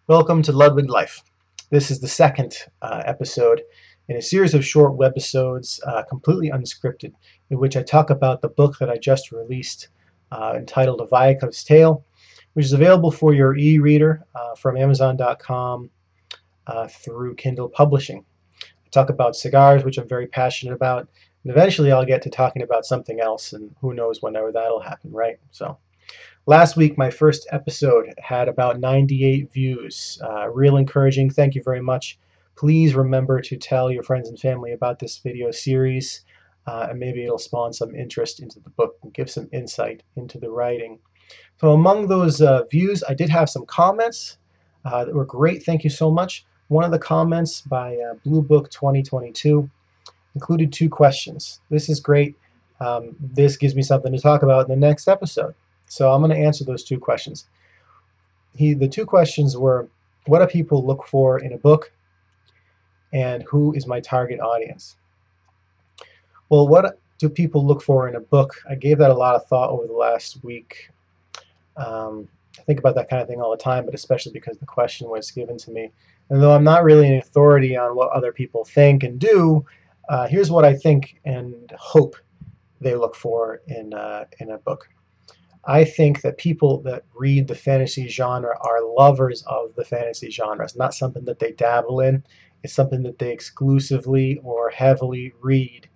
Welcome to Ludwig Life. This is the second episode in a series of short webisodes, completely unscripted, in which I talk about the book that I just released entitled A Viakov's Tale, which is available for your e-reader from Amazon.com through Kindle Publishing. I talk about cigars, which I'm very passionate about, and eventually I'll get to talking about something else, and who knows whenever that'll happen, right? So. Last week, my first episode had about 98 views. Real encouraging. Thank you very much. Please remember to tell your friends and family about this video series, and maybe it'll spawn some interest into the book and give some insight into the writing. So among those views, I did have some comments that were great. Thank you so much. One of the comments by Blue Book 2022 included 2 questions. This is great. This gives me something to talk about in the next episode. So I'm going to answer those 2 questions. The 2 questions were, what do people look for in a book? And who is my target audience? Well, what do people look for in a book? I gave that a lot of thought over the last week. I think about that kind of thing all the time, but especially because the question was given to me. And though I'm not really an authority on what other people think and do, here's what I think and hope they look for in a book. I think that people that read the fantasy genre are lovers of the fantasy genre. It's not something that they dabble in. It's something that they exclusively or heavily read.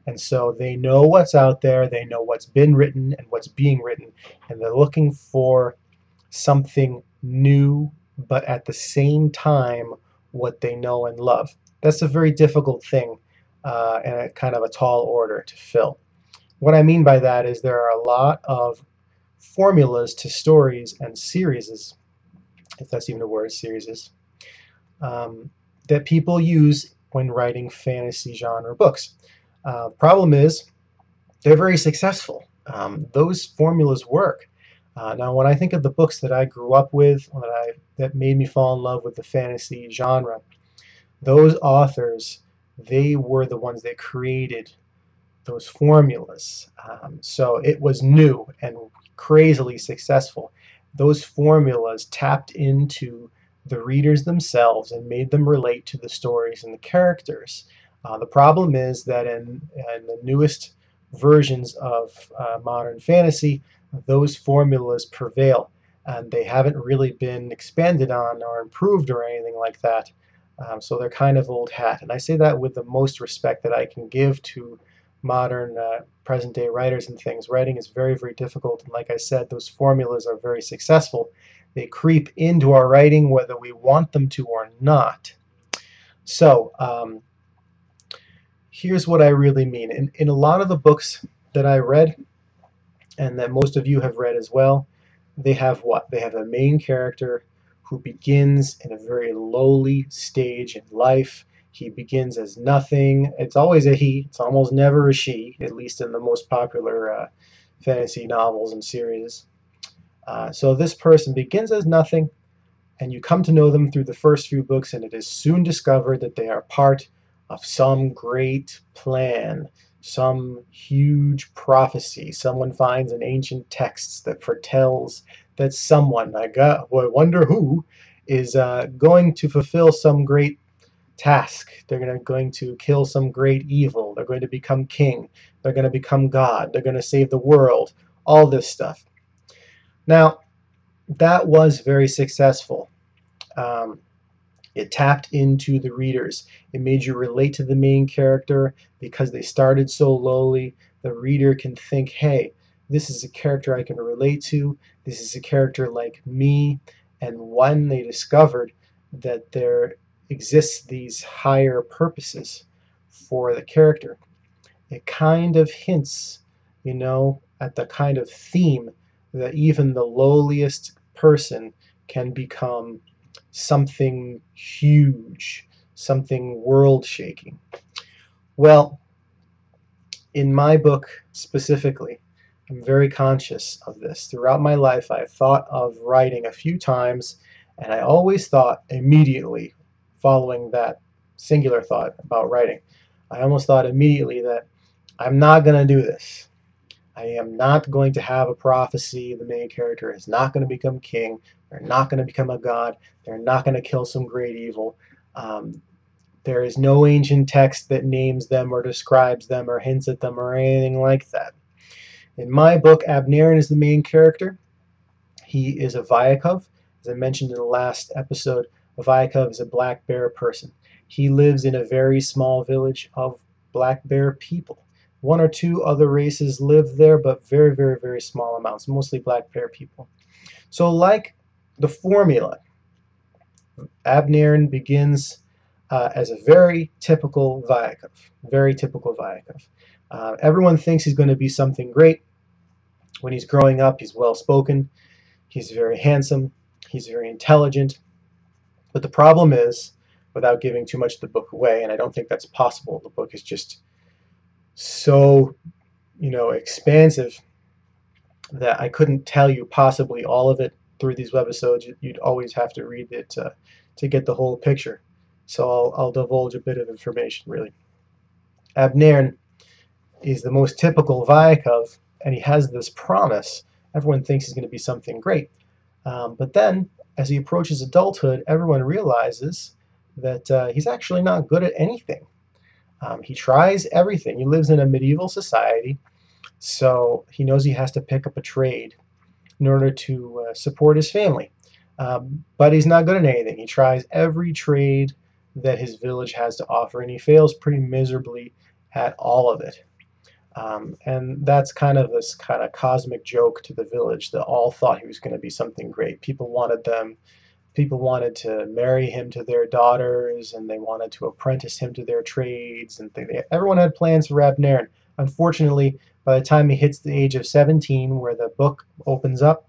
And so they know what's out there, they know what's been written and what's being written, and they're looking for something new, but at the same time, what they know and love. That's a very difficult thing and a kind of a tall order to fill. What I mean by that is there are a lot of formulas to stories and series, if that's even a word, series, that people use when writing fantasy genre books. Problem is, they're very successful. Those formulas work. Now, when I think of the books that I grew up with, that made me fall in love with the fantasy genre, those authors, they were the ones that created those formulas. So it was new and crazily successful. Those formulas tapped into the readers themselves and made them relate to the stories and the characters. The problem is that in the newest versions of modern fantasy, those formulas prevail, and they haven't really been expanded on or improved or anything like that. So they're kind of old hat. And I say that with the most respect that I can give to modern present-day writers and things. Writing is very, very difficult, and like I said, those formulas are very successful. They creep into our writing whether we want them to or not. So here's what I really mean. In a lot of the books that I read, and that most of you have read as well, they have what? They have a main character who begins in a very lowly stage in life. He begins as nothing. It's always a he. It's almost never a she, at least in the most popular fantasy novels and series. So this person begins as nothing, and you come to know them through the first few books, and it is soon discovered that they are part of some great plan, some huge prophecy. Someone finds an ancient text that foretells that someone, I wonder who, is going to fulfill some great task. They're going to kill some great evil. They're going to become king. They're going to become God. They're going to save the world. All this stuff. Now, that was very successful. It tapped into the readers. It made you relate to the main character because they started so lowly. The reader can think, hey, this is a character I can relate to. This is a character like me. And when they discovered that there exists these higher purposes for the character, it kind of hints, at the kind of theme that even the lowliest person can become something huge, something world-shaking. Well, in my book specifically, I'm very conscious of this. Throughout my life, I've thought of writing a few times, and I always thought immediately, following that singular thought about writing, I almost thought immediately that I'm not going to do this. I am not going to have a prophecy. The main character is not going to become king. They're not going to become a god. They're not going to kill some great evil. There is no ancient text that names them or describes them or hints at them or anything like that. In my book, Abnerin is the main character. He is a Vyakov. As I mentioned in the last episode, a Vyakov is a black bear person. He lives in a very small village of black bear people. One or two other races live there, but very, very, very small amounts, mostly black bear people. So like the formula, Abnerin begins as a very typical Vyakov. Very typical Vyakov. Everyone thinks he's going to be something great. When he's growing up, he's well-spoken. He's very handsome. He's very intelligent. But the problem is, without giving too much of the book away, and I don't think that's possible, the book is just so, expansive that I couldn't tell you possibly all of it through these webisodes. You'd always have to read it to get the whole picture. So I'll divulge a bit of information, really. Abnerin is the most typical Vyakov, and he has this promise. Everyone thinks he's going to be something great. But then, as he approaches adulthood, everyone realizes that he's actually not good at anything. He tries everything. He lives in a medieval society, so he knows he has to pick up a trade in order to support his family. But he's not good at anything. He tries every trade that his village has to offer, and he fails pretty miserably at all of it. And that's kind of this kind of cosmic joke to the village that all thought he was going to be something great. People wanted to marry him to their daughters, and they wanted to apprentice him to their trades, and everyone had plans for Abnerin. Unfortunately, by the time he hits the age of 17, where the book opens up,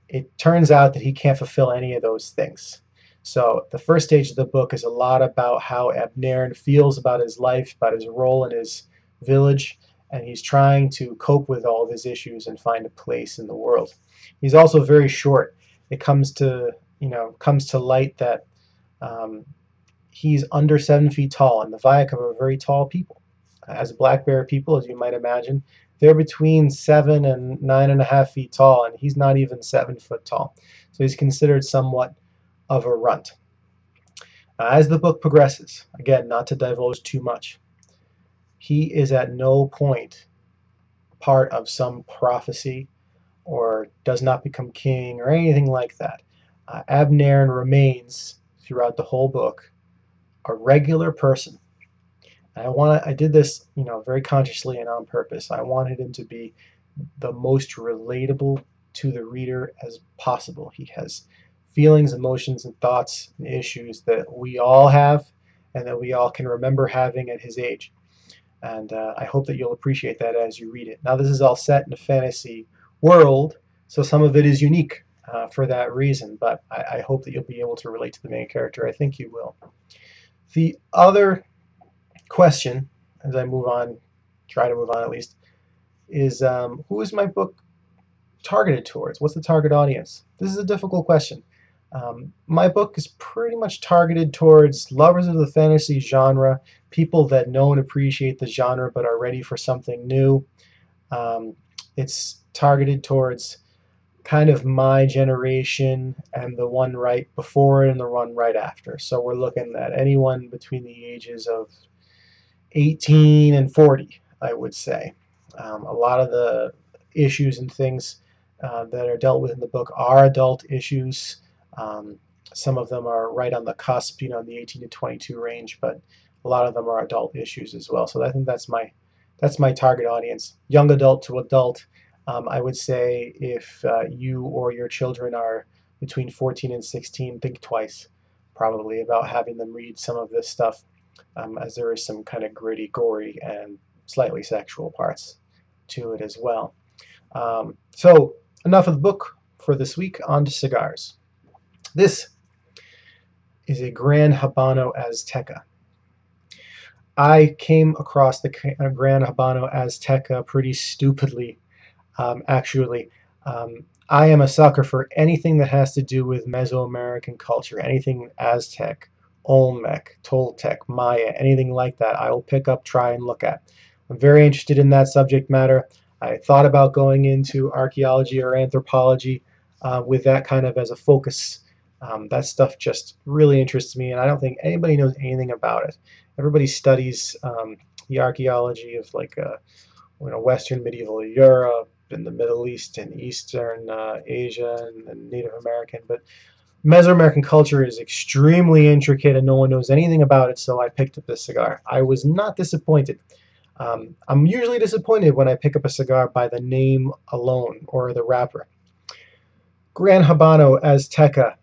it turns out that he can't fulfill any of those things. So the first stage of the book is a lot about how Abnerin feels about his life, about his role in his village, and he's trying to cope with all of his issues and find a place in the world. He's also very short. It comes to light that he's under 7 feet tall, and the Vyakov are very tall people. As black bear people, as you might imagine, they're between 7 and 9.5 feet tall, and he's not even 7 foot tall. So he's considered somewhat of a runt. As the book progresses, again, not to divulge too much, he is at no point part of some prophecy or does not become king or anything like that. Abnerin remains throughout the whole book a regular person. And I did this, very consciously and on purpose. I wanted him to be the most relatable to the reader as possible. He has feelings, emotions, and thoughts and issues that we all have and that we all can remember having at his age. And I hope that you'll appreciate that as you read it. Now, this is all set in a fantasy world, so some of it is unique for that reason, but I hope that you'll be able to relate to the main character. I think you will. The other question, as I move on, try to move on at least, is who is my book targeted towards? What's the target audience? This is a difficult question. My book is pretty much targeted towards lovers of the fantasy genre, people that know and appreciate the genre but are ready for something new. It's targeted towards kind of my generation and the one right before it and the one right after. So we're looking at anyone between the ages of 18 and 40, I would say. A lot of the issues and things that are dealt with in the book are adult issues. Some of them are right on the cusp, in the 18 to 22 range, but a lot of them are adult issues as well. So I think that's my target audience, young adult to adult. I would say if you or your children are between 14 and 16, think twice probably about having them read some of this stuff, as there is some kind of gritty, gory, and slightly sexual parts to it as well. So enough of the book for this week. On to cigars. This is a Gran Habano Azteca. I came across the Gran Habano Azteca pretty stupidly, actually. I am a sucker for anything that has to do with Mesoamerican culture, anything Aztec, Olmec, Toltec, Maya, anything like that. I will pick up, try, and look at. I'm very interested in that subject matter. I thought about going into archaeology or anthropology. with that kind of as a focus. That stuff just really interests me, and I don't think anybody knows anything about it. Everybody studies the archaeology of like Western medieval Europe and the Middle East and Eastern Asia and Native American, but Mesoamerican culture is extremely intricate and no one knows anything about it, so I picked up this cigar. I was not disappointed. I'm usually disappointed when I pick up a cigar by the name alone or the wrapper. Gran Habano Azteca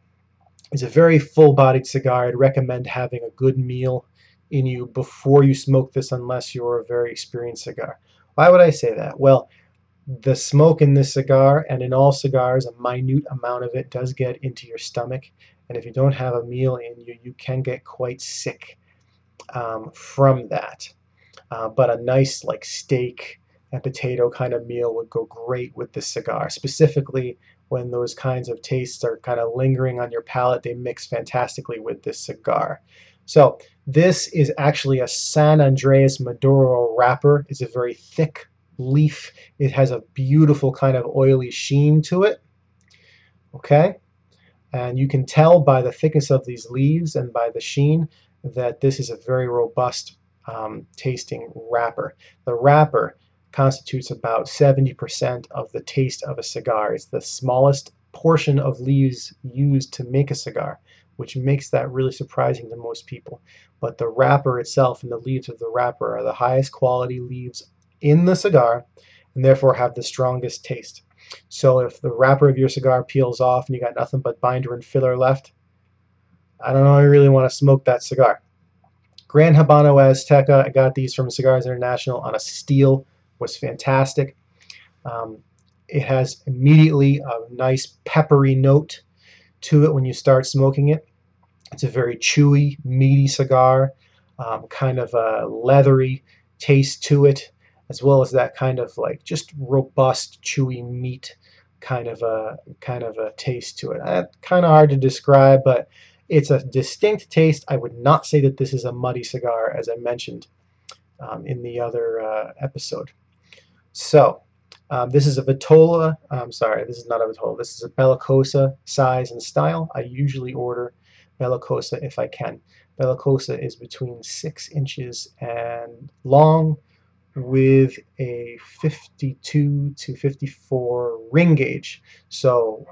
is a very full-bodied cigar. I'd recommend having a good meal in you before you smoke this unless you're a very experienced cigar. Why would I say that? Well, the smoke in this cigar, and in all cigars, a minute amount of it does get into your stomach, and if you don't have a meal in you, you can get quite sick from that. But a nice like steak and potato kind of meal would go great with this cigar, specifically when those kinds of tastes are kind of lingering on your palate. They mix fantastically with this cigar. So this is actually a San Andreas Maduro wrapper. It's a very thick leaf. It has a beautiful kind of oily sheen to it. Okay, and you can tell by the thickness of these leaves and by the sheen that this is a very robust tasting wrapper. The wrapper constitutes about 70% of the taste of a cigar. It's the smallest portion of leaves used to make a cigar, which makes that really surprising to most people. But the wrapper itself and the leaves of the wrapper are the highest quality leaves in the cigar and therefore have the strongest taste. So if the wrapper of your cigar peels off and you got nothing but binder and filler left, I don't know, I really want to smoke that cigar. Gran Habano Azteca, I got these from Cigars International on a steel, was fantastic. It has immediately a nice peppery note to it when you start smoking it. It's a very chewy, meaty cigar, kind of a leathery taste to it, as well as that kind of like just robust, chewy meat kind of a taste to it. Kind of hard to describe, but it's a distinct taste. I would not say that this is a muddy cigar, as I mentioned in the other episode. So this is a Vitola. I'm sorry, this is not a Vitola. This is a Bellicosa size and style. I usually order Bellicosa if I can. Bellicosa is between 6 inches and long, with a 52 to 54 ring gauge. So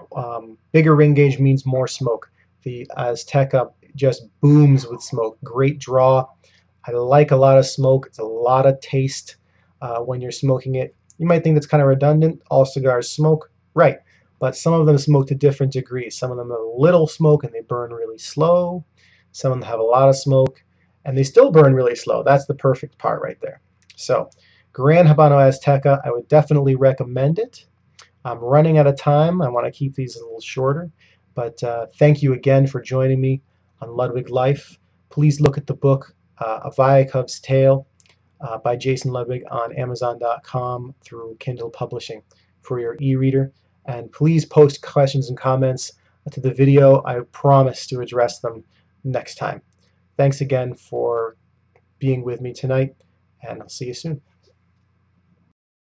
bigger ring gauge means more smoke. The Azteca just booms with smoke. Great draw. I like a lot of smoke. It's a lot of taste when you're smoking it. You might think that's kind of redundant. All cigars smoke, right? But some of them smoke to different degrees. Some of them have a little smoke and they burn really slow. Some of them have a lot of smoke and they still burn really slow. That's the perfect part right there. So, Gran Habano Azteca, I would definitely recommend it. I'm running out of time. I want to keep these a little shorter. But thank you again for joining me on Ludwig Life. Please look at the book, A Viakov's Tale by Jason Ludwig on Amazon.com through Kindle Publishing for your e-reader. And please post questions and comments to the video. I promise to address them next time. Thanks again for being with me tonight, and I'll see you soon.